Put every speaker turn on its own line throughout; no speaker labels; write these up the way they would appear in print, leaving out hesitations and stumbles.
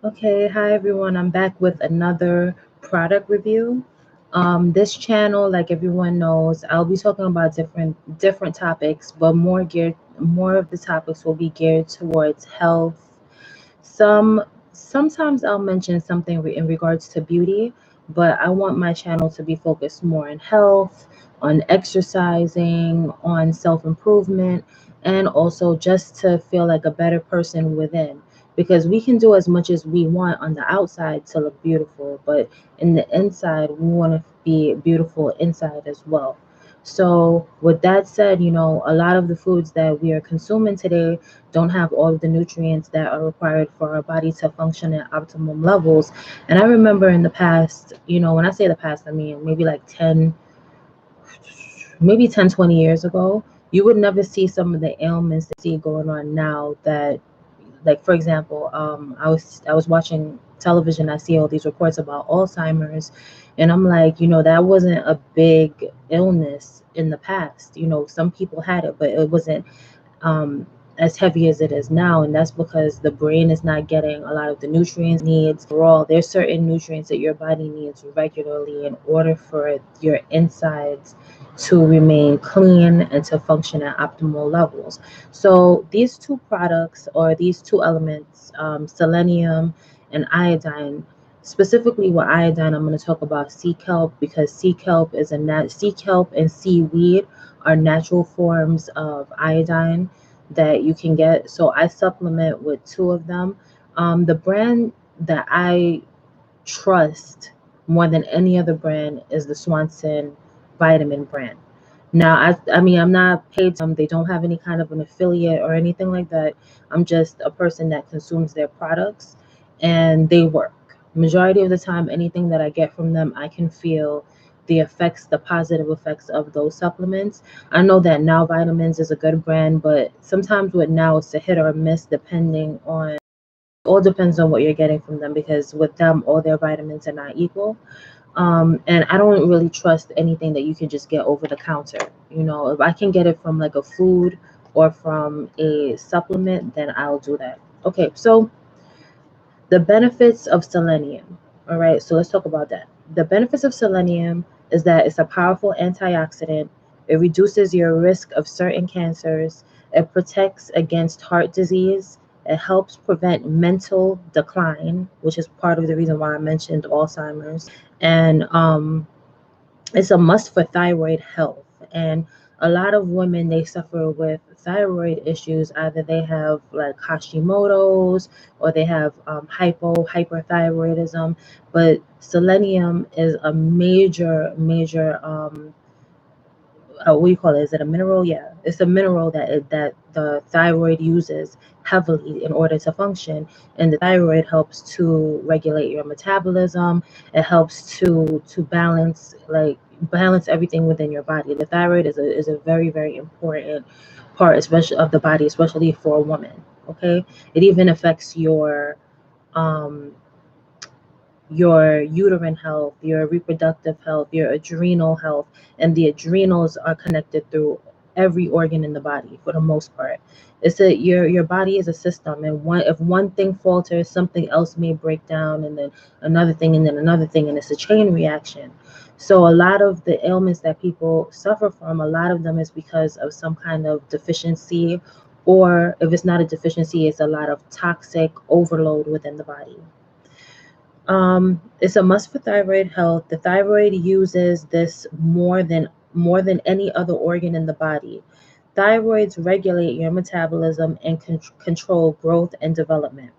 Okay, hi everyone. I'm back with another product review. This channel, like everyone knows, I'll be talking about different topics, but more of the topics will be geared towards health. Sometimes I'll mention something in regards to beauty, but I want my channel to be focused more on health, on exercising, on self-improvement, and also just to feel like a better person within. Because we can do as much as we want on the outside to look beautiful, but in the inside, we want to be beautiful inside as well. So, with that said, a lot of the foods that we are consuming today don't have all of the nutrients that are required for our body to function at optimum levels. And I remember in the past, when I say the past, I mean maybe 10, 20 years ago, you would never see some of the ailments that you see going on now that, like, for example, I was watching television. I see all these reports about Alzheimer's, and I'm like, that wasn't a big illness in the past. Some people had it, but it wasn't um, as heavy as it is now, and that's because the brain is not getting a lot of the nutrients it needs. Overall, there's certain nutrients that your body needs regularly in order for your insides to remain clean and to function at optimal levels. So these two products, or these two elements, selenium and iodine. Specifically with iodine, I'm going to talk about sea kelp, because sea kelp and seaweed are natural forms of iodine that you can get. So I supplement with two of them. The brand that I trust more than any other brand is the Swanson vitamin brand. Now, I mean, I'm not paid to them. They don't have any kind of an affiliate or anything like that. I'm just a person that consumes their products, and they work. Majority of the time, anything that I get from them, I can feel the positive effects of those supplements. I know that Now Vitamins is a good brand, but sometimes with Now it's a hit or a miss depending on all depends on what you're getting from them, because with them all their vitamins are not equal. And I don't really trust anything that you can just get over the counter. If I can get it from like a food or from a supplement, then I'll do that. Okay, so the benefits of selenium. All right, so let's talk about that. The benefits of selenium is that it's a powerful antioxidant. It reduces your risk of certain cancers. It protects against heart disease. It helps prevent mental decline, which is part of the reason why I mentioned Alzheimer's. And it's a must for thyroid health. And a lot of women, they suffer with thyroid issues. Either they have like Hashimoto's, or they have hyperthyroidism. But selenium is a major what do you call it? Is it a mineral? Yeah, it's a mineral that the thyroid uses heavily in order to function. And the thyroid helps to regulate your metabolism. It helps to balance everything within your body. The thyroid is a very important part, especially of the body, especially for a woman. Okay, it even affects um your uterine health, your reproductive health, your adrenal health, and the adrenals are connected through every organ in the body for the most part. Your body is a system, and if one thing falters, something else may break down, and then another thing, and then another thing, and it's a chain reaction. So a lot of the ailments that people suffer from, a lot of them is because of some kind of deficiency, or if it's not a deficiency, it's a lot of toxic overload within the body. It's a must for thyroid health. The thyroid uses this more than any other organ in the body. Thyroids regulate your metabolism and control growth and development.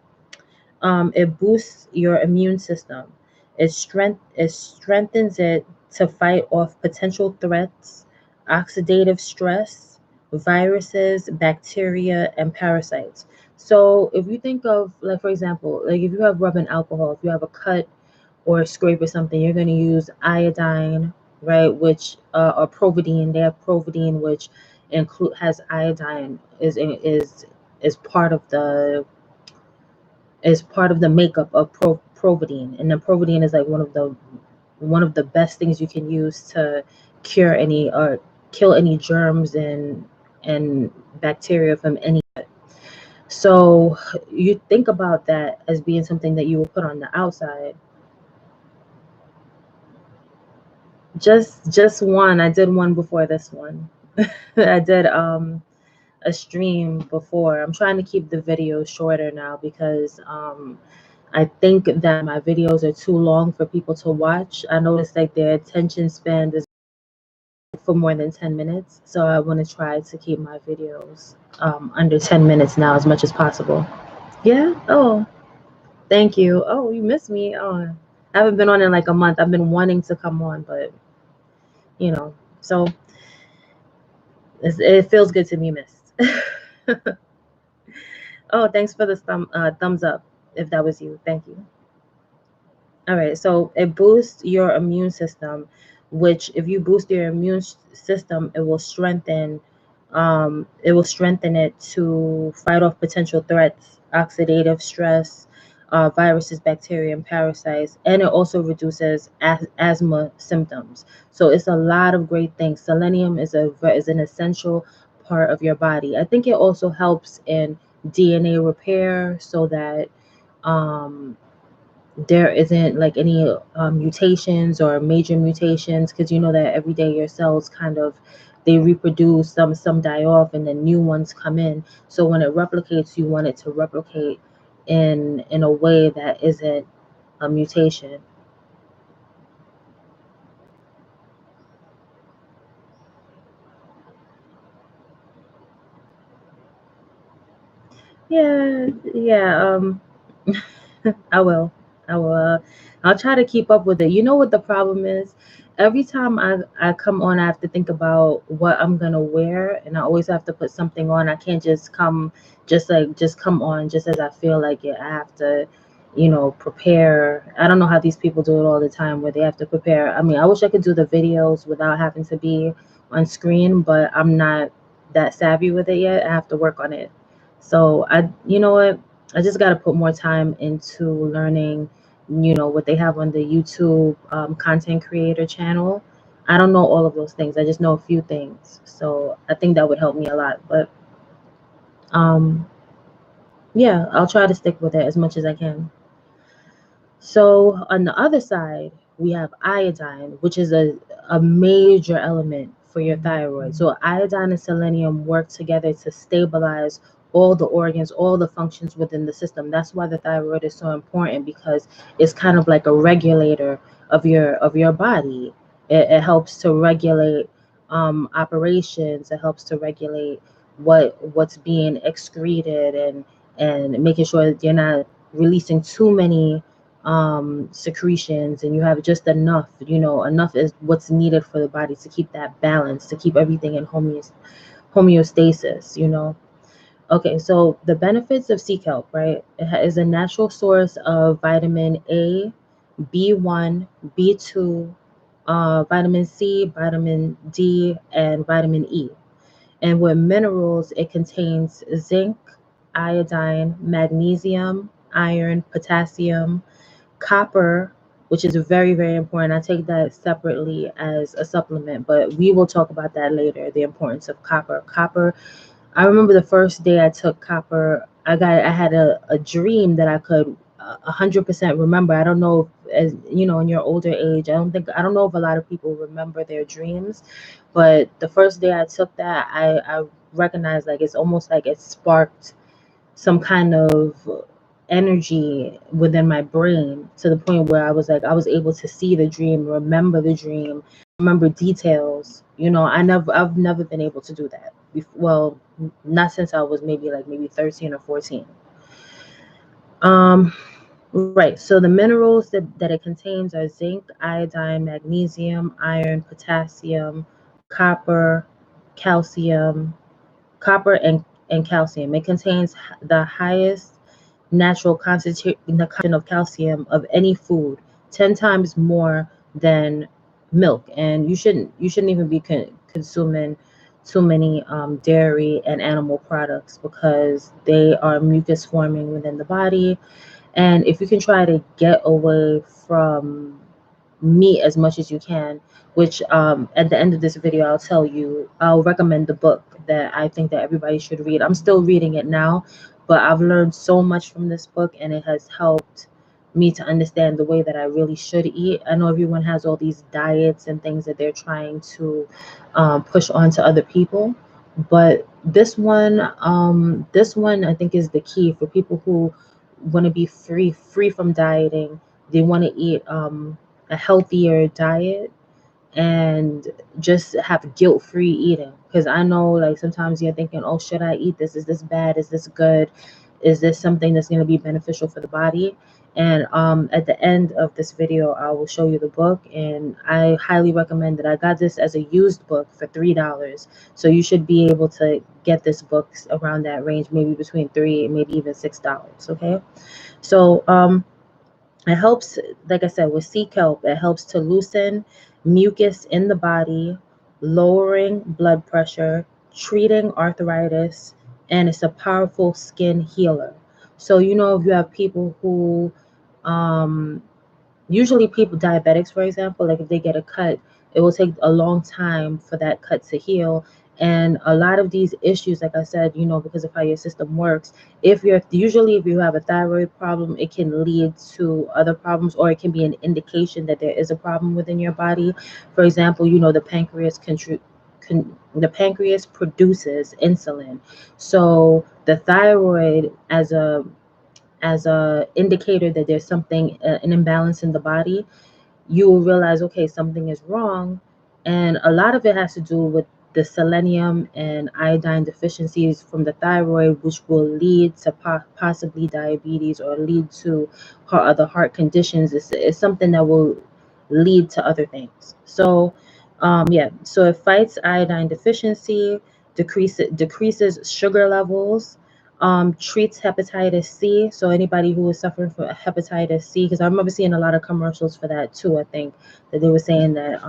It boosts your immune system. It strengthens it to fight off potential threats, oxidative stress, viruses, bacteria, and parasites. So if you think of, like, for example, like if you have rubbing alcohol, if you have a cut or a scrape or something, you're going to use iodine, right? Which or providine. They have providine, which include has iodine is part of the makeup of providine. And the providine is like one of the best things you can use to cure any or kill any germs and bacteria from any. So you think about that as being something that you will put on the outside. Just one. I did one before this one. I did a stream before. I'm trying to keep the videos shorter now because I think that my videos are too long for people to watch. I noticed like their attention span is for more than 10 minutes. So I want to try to keep my videos under 10 minutes now as much as possible. Yeah. Oh, thank you. Oh, you missed me. Oh, I haven't been on in like a month. I've been wanting to come on, but so it feels good to be missed. Oh, thanks for the thumbs up. If that was you, thank you. All right, so it boosts your immune system, which if you boost your immune system, it will strengthen it to fight off potential threats, oxidative stress, viruses, bacteria, and parasites, and it also reduces asthma symptoms. So it's a lot of great things. Selenium is an essential part of your body. I think it also helps in DNA repair, so that um, there isn't like any mutations or major mutations, because you know that every day your cells kind of they reproduce, some die off and then new ones come in. So when it replicates, you want it to replicate in a way that isn't a mutation. Yeah, yeah. I will. I will. I'll try to keep up with it. You know what the problem is? Every time I come on, I have to think about what I'm gonna wear, and I always have to put something on. I can't just come, just come on just as I feel like it. I have to, prepare. I don't know how these people do it all the time, where they have to prepare. I mean, I wish I could do the videos without having to be on screen, but I'm not that savvy with it yet. I have to work on it. So you know what? I just got to put more time into learning, what they have on the YouTube content creator channel. I don't know all of those things. I just know a few things. So I think that would help me a lot. But um, yeah, I'll try to stick with it as much as I can. So on the other side, we have iodine, which is a major element for your thyroid. So iodine and selenium work together to stabilize all the organs, all the functions within the system. That's why the thyroid is so important, because it's kind of like a regulator of your body. It helps to regulate operations. It helps to regulate what's being excreted, and making sure that you're not releasing too many secretions, and you have just enough. Enough is what's needed for the body to keep that balance, to keep everything in homeostasis. Okay, so the benefits of sea kelp, right? Is a natural source of vitamin A, B1, B2, vitamin C, vitamin D, and vitamin E. And with minerals, it contains zinc, iodine, magnesium, iron, potassium, copper, which is very, very important. I take that separately as a supplement, but we will talk about that later, the importance of copper. I remember the first day I took copper, I had a dream that I could 100% remember. I don't know if, as in your older age, I don't know if a lot of people remember their dreams, but the first day I took that, I recognized like it's almost like it sparked some kind of energy within my brain, to the point where I was able to see the dream, remember the dream, remember details. I've never been able to do that. Well, not since I was maybe 13 or 14. Right. So the minerals that it contains are zinc, iodine, magnesium, iron, potassium, copper, calcium, copper and calcium. It contains the highest natural concentration of calcium of any food, 10 times more than milk. And you shouldn't even be consuming too many dairy and animal products, because they are mucus forming within the body. And if you can try to get away from meat as much as you can, which at the end of this video I'll recommend the book that I think that everybody should read. I'm still reading it now, but I've learned so much from this book, and it has helped me to understand the way that I really should eat. I know everyone has all these diets and things that they're trying to push on to other people, but this one I think is the key for people who want to be free from dieting. They want to eat a healthier diet and just have guilt-free eating, because I know like sometimes you're thinking, oh, should I eat this? Is this bad? Is this good? Is this something that's going to be beneficial for the body? And at the end of this video, I will show you the book, and I highly recommend it. I got this as a used book for $3, so you should be able to get this book around that range, maybe between $3 and maybe even $6. Okay, so it helps, like I said, with sea kelp, it helps to loosen mucus in the body, lowering blood pressure, treating arthritis, and it's a powerful skin healer. So, you know, if you have people who um, usually people, diabetics for example, like if they get a cut, it will take a long time for that cut to heal. And a lot of these issues, like I said, you know, because of how your system works, if you have a thyroid problem, it can lead to other problems, or it can be an indication that there is a problem within your body. For example, you know, the pancreas produces insulin. So the thyroid, as a indicator that there's something, an imbalance in the body, you will realize, okay, something is wrong. And a lot of it has to do with the selenium and iodine deficiencies from the thyroid, which will lead to possibly diabetes, or lead to other heart conditions. It's something that will lead to other things. So yeah, so it fights iodine deficiency, decreases sugar levels, treats hepatitis C. So anybody who is suffering from hepatitis C, because I remember seeing a lot of commercials for that too. I think that they were saying that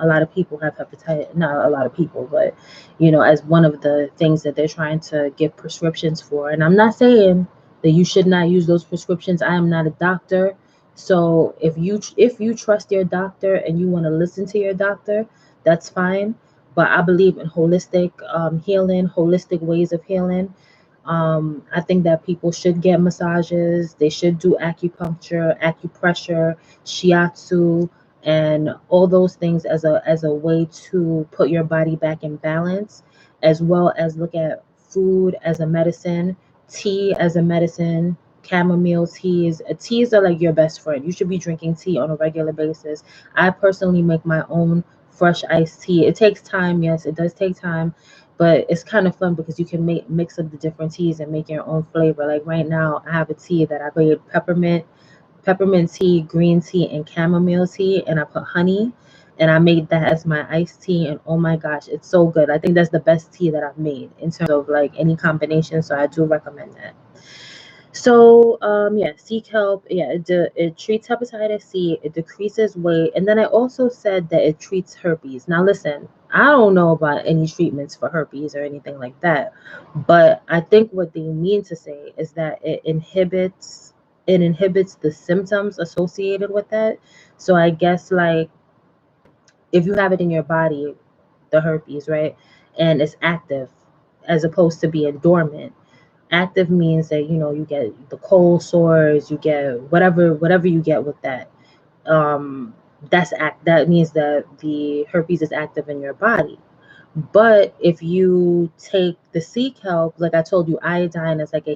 a lot of people have hepatitis, not a lot of people, but you know, as one of the things that they're trying to get prescriptions for. And I'm not saying that you should not use those prescriptions. I am not a doctor. So if you trust your doctor and you want to listen to your doctor, that's fine. But I believe in holistic healing, holistic ways of healing. I think that people should get massages. They should do acupuncture, acupressure, shiatsu, and all those things as a way to put your body back in balance, as well as look at food as a medicine, tea as a medicine. Chamomile teas are like your best friend. You should be drinking tea on a regular basis. I personally make my own fresh iced tea. It takes time, yes, it does take time, but it's kind of fun because you can mix up the different teas and make your own flavor. Like right now, I have a tea that I made peppermint tea, green tea, and chamomile tea, and I put honey, and I made that as my iced tea, and oh my gosh, it's so good. I think that's the best tea that I've made in terms of like any combination, so I do recommend that. So yeah, sea kelp, yeah, it treats hepatitis C, it decreases weight, and then I also said that it treats herpes. Now listen, I don't know about any treatments for herpes or anything like that, but I think what they mean to say is that it inhibits the symptoms associated with that. So I guess like if you have it in your body, the herpes, right, and it's active as opposed to being dormant. Active means that, you know, you get the cold sores, you get whatever you get with that. Um, that means that the herpes is active in your body. But if you take the sea kelp, like I told you, iodine is like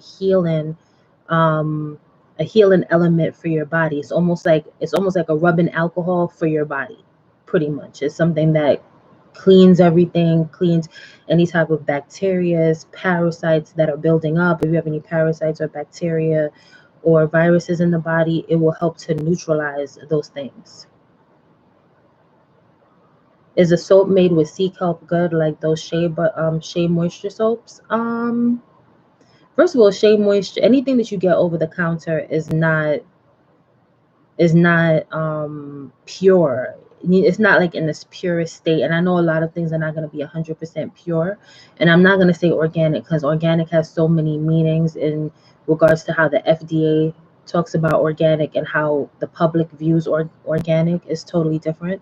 um, a healing element for your body. It's almost like a rubbing alcohol for your body, pretty much. It's something that cleans everything, cleans any type of bacteria, parasites that are building up. If you have any parasites or bacteria or viruses in the body, it will help to neutralize those things. Is a soap made with sea kelp good, like those Shea Moisture soaps? First of all, Shea Moisture, anything that you get over the counter is not pure. It's not like in this purest state, and I know a lot of things are not going to be 100% pure. And I'm not going to say organic, because organic has so many meanings in regards to how the FDA talks about organic, and how the public views organic is totally different.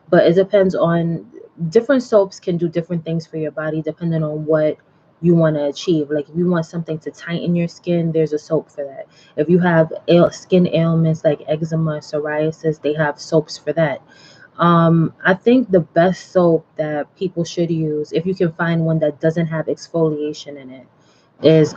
But it depends on, different soaps can do different things for your body depending on what you want to achieve. Like if you want something to tighten your skin, there's a soap for that. If you have skin ailments like eczema, psoriasis, they have soaps for that. I think the best soap that people should use, if you can find one that doesn't have exfoliation in it, is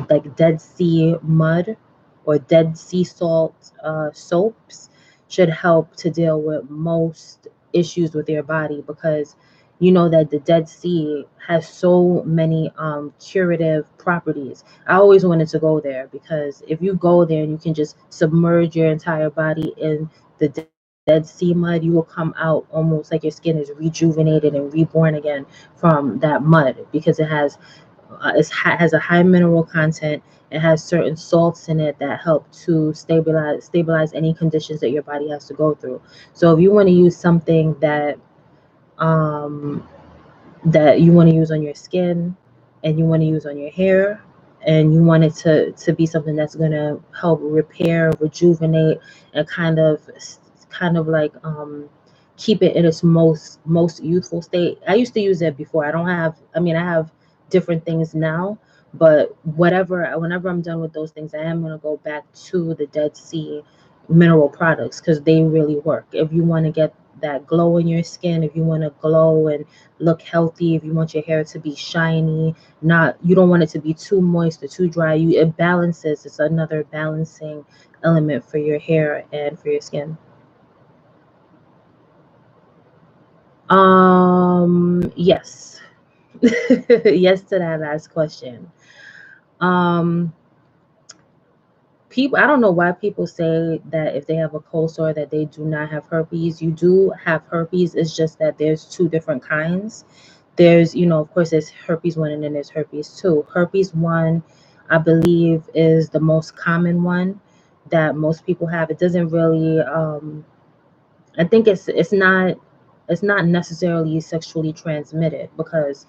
like Dead Sea mud or Dead Sea salt soaps should help to deal with most issues with your body, because you know that the Dead Sea has so many curative properties. I always wanted to go there, because if you go there and you can just submerge your entire body in the Dead Sea mud, you will come out almost like your skin is rejuvenated and reborn again from that mud, because has a high mineral content. It has certain salts in it that help to stabilize any conditions that your body has to go through. So if you want to use something um, that you want to use on your skin and you want to use on your hair, and you want it to be something that's going to help repair, rejuvenate, and kind of like keep it in its most youthful state. I used to use it before. I have different things now, but whenever I'm done with those things, I am going to go back to the Dead Sea mineral products, because they really work. If you want to get that glow in your skin, if you want to glow and look healthy, if you want your hair to be shiny, not you don't want it to be too moist or too dry, it balances. It's another balancing element for your hair and for your skin. Yes. Yes to that last question. um People, I don't know why people say that if they have a cold sore that they do not have herpes. You do have herpes. It's just that there's two different kinds. There's, of course, there's herpes 1 and then there's herpes 2. Herpes 1, I believe, is the most common one that most people have. It doesn't really I think it's not necessarily sexually transmitted, because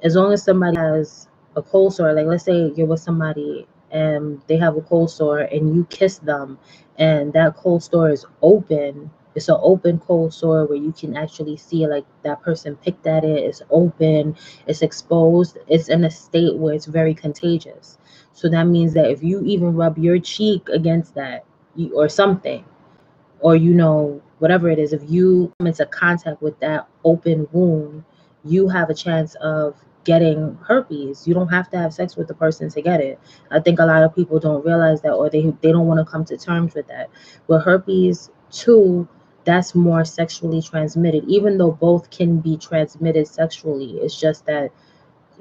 as long as somebody has a cold sore, like let's say you're with somebody and they have a cold sore and you kiss them, and that cold sore is open. It's an open cold sore where you can actually see like that person picked at it. It's open, it's exposed, it's in a state where it's very contagious. So that means that if you even rub your cheek against that, or something, or whatever it is, if you come into contact with that open wound, you have a chance of getting herpes. You don't have to have sex with the person to get it. I think a lot of people don't realize that, or they don't want to come to terms with that. With herpes 2, that's more sexually transmitted, even though both can be transmitted sexually. It's just that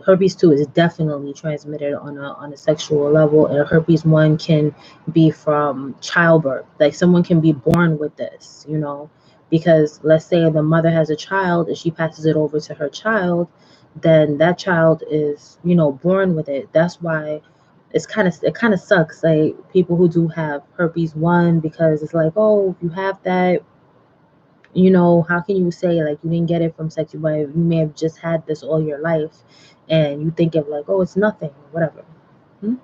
herpes 2 is definitely transmitted on a sexual level, and herpes 1 can be from childbirth. Like someone can be born with this, because let's say the mother has a child and she passes it over to her child, then that child is, born with it. That's why it kind of sucks, like people who do have herpes 1, because it's like, oh, you have that, how can you say like you didn't get it from sex? But you may have just had this all your life, and you think of like, oh, it's nothing, or whatever. Hmm?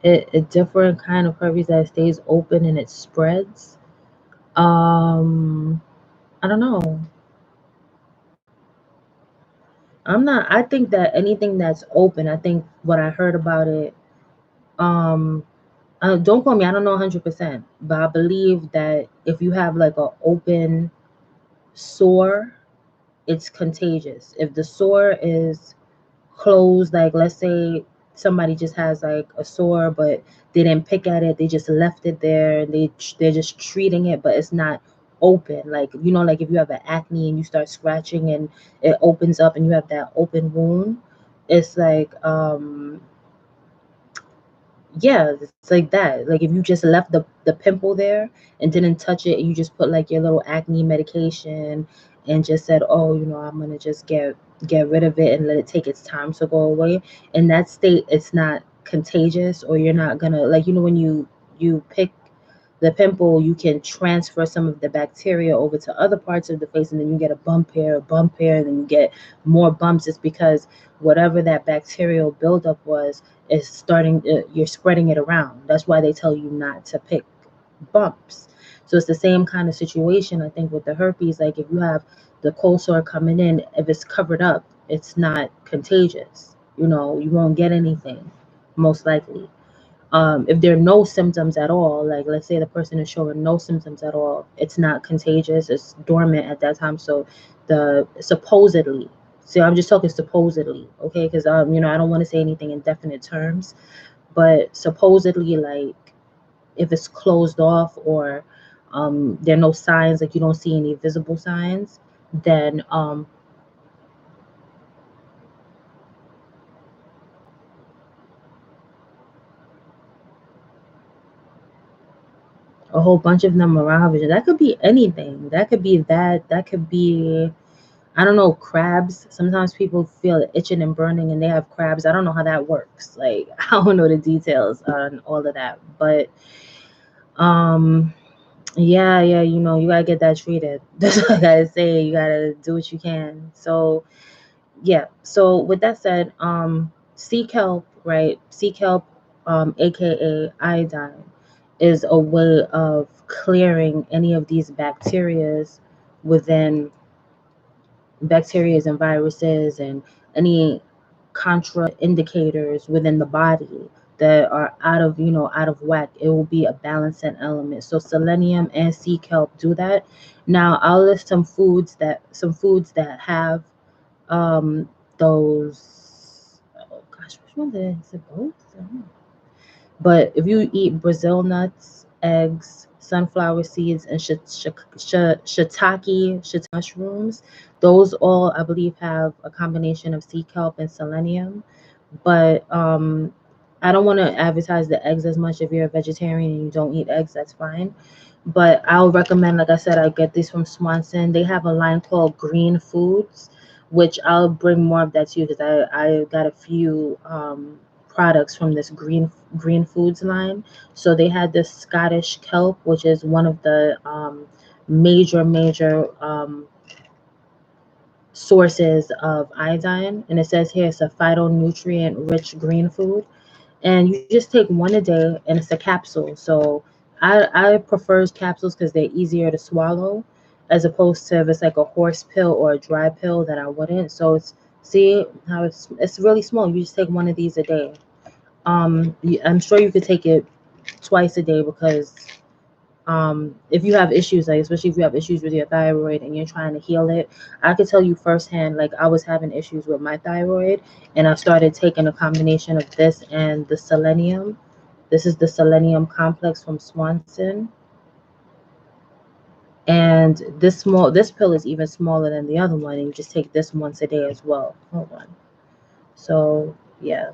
A different kind of herpes that stays open and it spreads. Um, I don't know. I'm not. I think that anything that's open. I think what I heard about it. Um, don't quote me. I don't know 100%, but I believe that if you have like a open sore, it's contagious. If the sore is closed, like let's say somebody just has like a sore but they didn't pick at it, they just left it there, and they're just treating it, but it's not open. Like like if you have an acne and you start scratching and it opens up and you have that open wound, it's like yeah, it's like that. Like if you just left the pimple there and didn't touch it, and you just put like your little acne medication and just said, oh, I'm gonna just get rid of it and let it take its time to go away. In that state, it's not contagious, or you're not gonna, like, when you pick the pimple, you can transfer some of the bacteria over to other parts of the face, and then you get a bump here, and then you get more bumps. It's because whatever that bacterial buildup was is starting, you're spreading it around. That's why they tell you not to pick bumps. So it's the same kind of situation, I think, with the herpes. Like if you have the cold sore coming in, if it's covered up, it's not contagious. You know, you won't get anything, most likely. If there are no symptoms at all, like let's say the person is showing no symptoms at all, it's not contagious, it's dormant at that time. So the supposedly, see, I'm just talking supposedly, okay? Because you know, I don't want to say anything in definite terms, but supposedly, like if it's closed off or there are no signs, like you don't see any visible signs, then a whole bunch of them around vision. That could be anything. That could be that. That could be, I don't know, crabs. Sometimes people feel itching and burning and they have crabs. I don't know how that works. Like I don't know the details on all of that. But um yeah, you know, you gotta get that treated. That's what I gotta say. You gotta do what you can. So yeah. So with that said, sea kelp, right? Sea kelp, aka iodine, is a way of clearing any of these within bacteria and viruses and any contraindicators within the body that are out of, you know, out of whack. It will be a balancing element. So selenium and sea kelp do that. Now I'll list some foods that have um those, oh gosh, which one did I, is it both? I don't know. But if you eat Brazil nuts, eggs, sunflower seeds, and shiitake mushrooms, those all, I believe, have a combination of sea kelp and selenium. But I don't want to advertise the eggs as much. If you're a vegetarian and you don't eat eggs, that's fine. But I'll recommend, like I said, I get these from Swanson. They have a line called Green Foods, which I'll bring more of that to you because I got a few products from this Green Foods line. So they had this Scottish kelp, which is one of the major sources of iodine, and it says here it's a phytonutrient rich green food, and you just take one a day, and it's a capsule. So I prefer capsules because they're easier to swallow, as opposed to if it's like a horse pill or a dry pill, that I wouldn't. So it's, see how it's really small. You just take one of these a day. I'm sure you could take it twice a day because if you have issues, like especially if you have issues with your thyroid and you're trying to heal it, I could tell you firsthand, like I was having issues with my thyroid and I started taking a combination of this and the selenium. This is the Selenium Complex from Swanson, and this pill is even smaller than the other one, and you just take this once a day as well. Hold on. So yeah,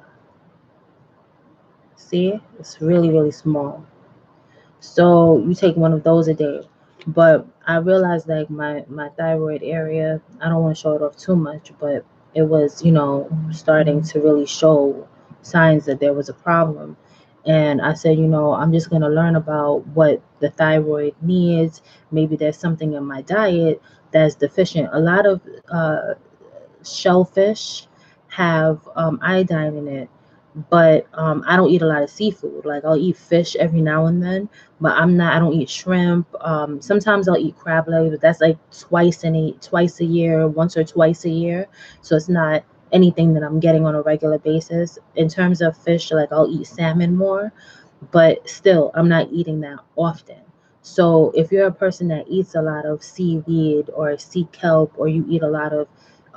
see, it's really small. So you take one of those a day. But I realized like my thyroid area, I don't want to show it off too much, but it was, you know, starting to really show signs that there was a problem. And I said, you know, I'm just going to learn about what the thyroid needs. Maybe there's something in my diet that's deficient. A lot of shellfish have iodine in it, but I don't eat a lot of seafood. Like I'll eat fish every now and then, but I don't eat shrimp. Sometimes I'll eat crab legs, but that's like twice a year, once or twice a year. So it's not anything that I'm getting on a regular basis. In terms of fish, like I'll eat salmon more, but still I'm not eating that often. So if you're a person that eats a lot of seaweed or sea kelp, or you eat a lot of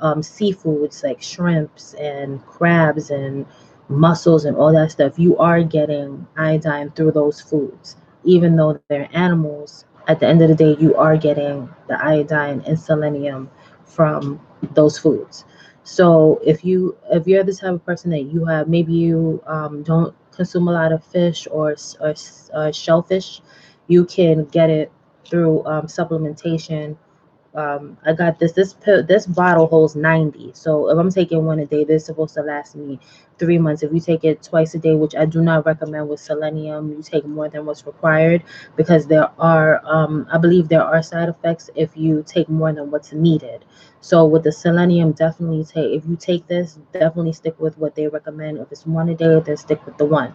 seafoods like shrimps and crabs and mussels and all that stuff, you are getting iodine through those foods. Even though they're animals, at the end of the day, you are getting the iodine and selenium from those foods. So if you're the type of person that you have, maybe you don't consume a lot of fish or shellfish, you can get it through supplementation. I got this bottle holds 90. So if I'm taking one a day, this is supposed to last me 3 months. If you take it twice a day, which I do not recommend with selenium, you take more than what's required, because there are I believe there are side effects if you take more than what's needed. So with the selenium, definitely take, if you take this, definitely stick with what they recommend. If it's one a day, then stick with the one.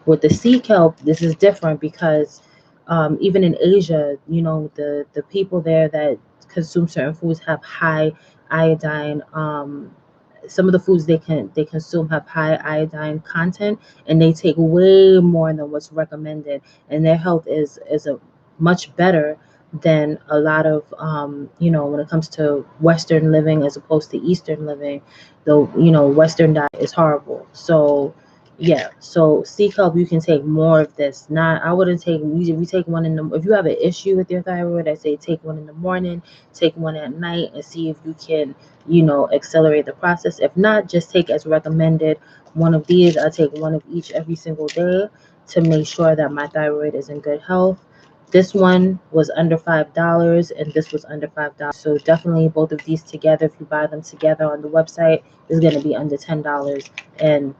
With the sea kelp, this is different because Even in Asia, the people there that consume certain foods have high iodine. Some of the foods they consume have high iodine content, and they take way more than what's recommended, and their health is a much better than a lot of when it comes to Western living as opposed to Eastern living. Though Western diet is horrible. So yeah, so sea kelp, you can take more of this. Not, I wouldn't take. We take one in the. If you have an issue with your thyroid, I say take one in the morning, take one at night, and see if you can, accelerate the process. If not, just take as recommended one of these. I take one of each every single day to make sure that my thyroid is in good health. This one was under $5, and this was under $5. So definitely both of these together, if you buy them together on the website, is going to be under $10, and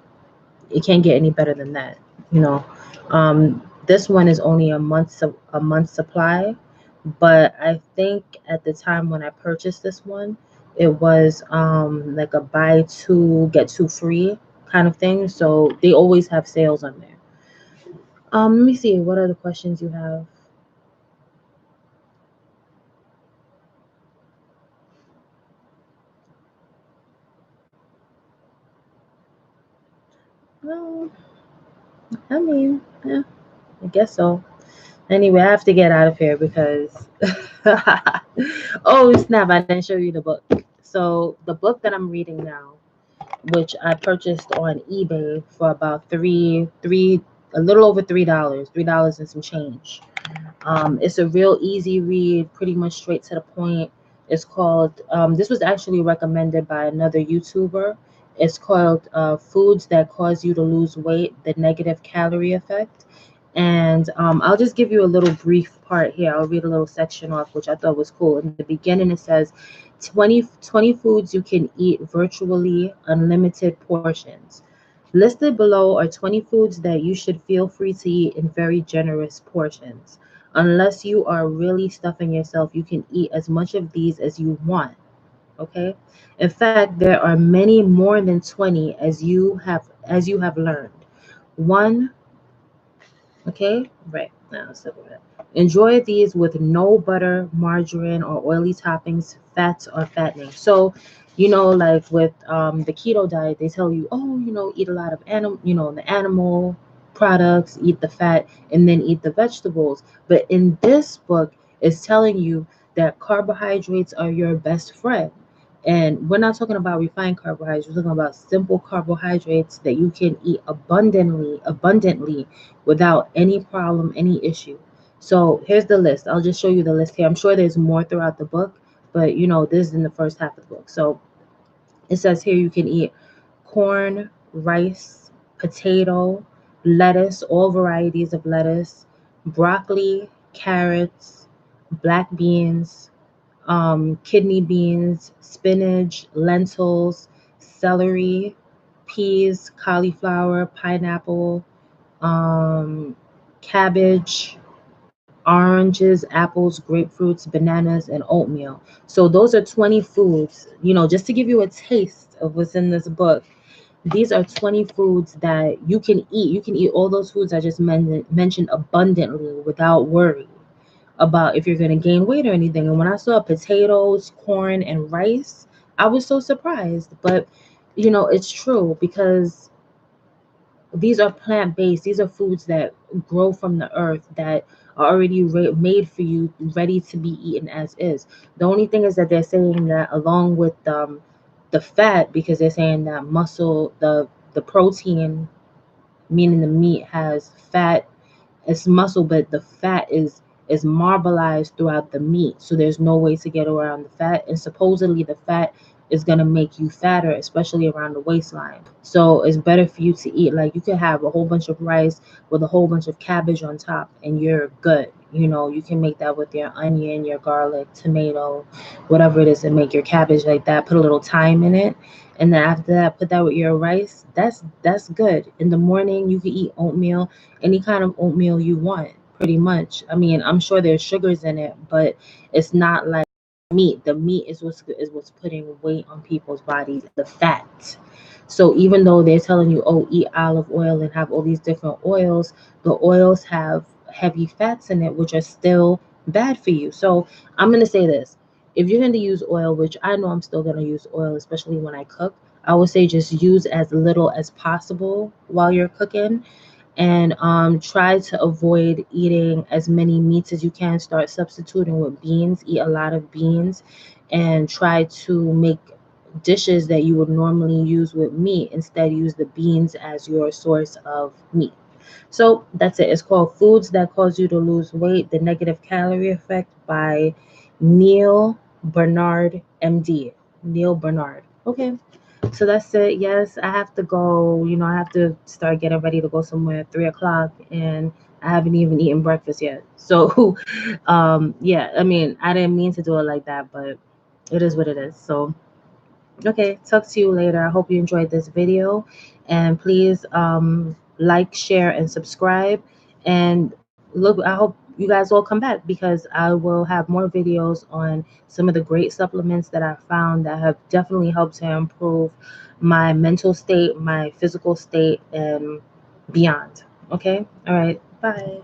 it can't get any better than that. you know this one is only a month supply, but I think at the time when I purchased this one, it was like a buy two get two free kind of thing, so they always have sales on there. Let me see, what other questions you have? Well, I mean, yeah, I guess so. Anyway, I have to get out of here because oh snap, I didn't show you the book. So the book that I'm reading now, which I purchased on eBay for about a little over $3 and some change. It's a real easy read, pretty much straight to the point. It's called, this was actually recommended by another YouTuber. It's called Foods That Cause You to Lose Weight, The Negative Calorie Effect. And I'll just give you a little brief part here. I'll read a little section off, which I thought was cool. In the beginning, it says 20 foods you can eat virtually unlimited portions. Listed below are 20 foods that you should feel free to eat in very generous portions. Unless you are really stuffing yourself, you can eat as much of these as you want. Okay? In fact, there are many more than 20 as you have learned. One, okay? Right. Now, so enjoy these with no butter, margarine, or oily toppings, fats, or fattening. So, like with the keto diet, they tell you, oh, eat a lot of the animal products, eat the fat, and then eat the vegetables. But in this book, it's telling you that carbohydrates are your best friend. And we're not talking about refined carbohydrates. We're talking about simple carbohydrates that you can eat abundantly without any problem, any issue. So here's the list. I'll just show you the list here. I'm sure there's more throughout the book, but this is in the first half of the book. So it says here you can eat corn, rice, potato, lettuce, all varieties of lettuce, broccoli, carrots, black beans, kidney beans, spinach, lentils, celery, peas, cauliflower, pineapple, um, cabbage, oranges, apples, grapefruits, bananas, and oatmeal. So those are 20 foods, just to give you a taste of what's in this book. These are 20 foods that you can eat. You can eat all those foods I just mentioned abundantly without worry about if you're going to gain weight or anything. And when I saw potatoes, corn, and rice, I was so surprised. But, it's true because these are plant-based. These are foods that grow from the earth that are already made for you, ready to be eaten as is. The only thing is that they're saying that along with the fat, because they're saying that the protein, meaning the meat, has fat. It's muscle, but the fat is marbleized throughout the meat, so there's no way to get around the fat. And supposedly the fat is going to make you fatter, especially around the waistline. So it's better for you to eat, like, you could have a whole bunch of rice with a whole bunch of cabbage on top and you're good. You can make that with your onion, your garlic, tomato, whatever it is, and make your cabbage like that. Put a little thyme in it, and then after that, put that with your rice. That's good. In the morning, you can eat oatmeal, any kind of oatmeal you want, pretty much. I mean, I'm sure there's sugars in it, but it's not like meat. The meat is what's putting weight on people's bodies, the fat. So even though they're telling you, oh, eat olive oil and have all these different oils, the oils have heavy fats in it, which are still bad for you. So I'm going to say this. If you're going to use oil, which I know I'm still going to use oil, especially when I cook, I would say just use as little as possible while you're cooking, and try to avoid eating as many meats as you can. Start substituting with beans. Eat a lot of beans, and try to make dishes that you would normally use with meat. Instead, use the beans as your source of meat. So that's it. It's called Foods That Cause You to Lose Weight: The Negative Calorie Effect by Neil Bernard, MD. Neil Bernard. Okay. So that's it. Yes, I have to go. I have to start getting ready to go somewhere at 3 o'clock, and I haven't even eaten breakfast yet. So, yeah, I mean, I didn't mean to do it like that, but it is what it is. So, okay, talk to you later. I hope you enjoyed this video, and please like, share, and subscribe. And look, I hope you guys all come back, because I will have more videos on some of the great supplements that I found that have definitely helped to improve my mental state, my physical state, and beyond. Okay, all right, bye.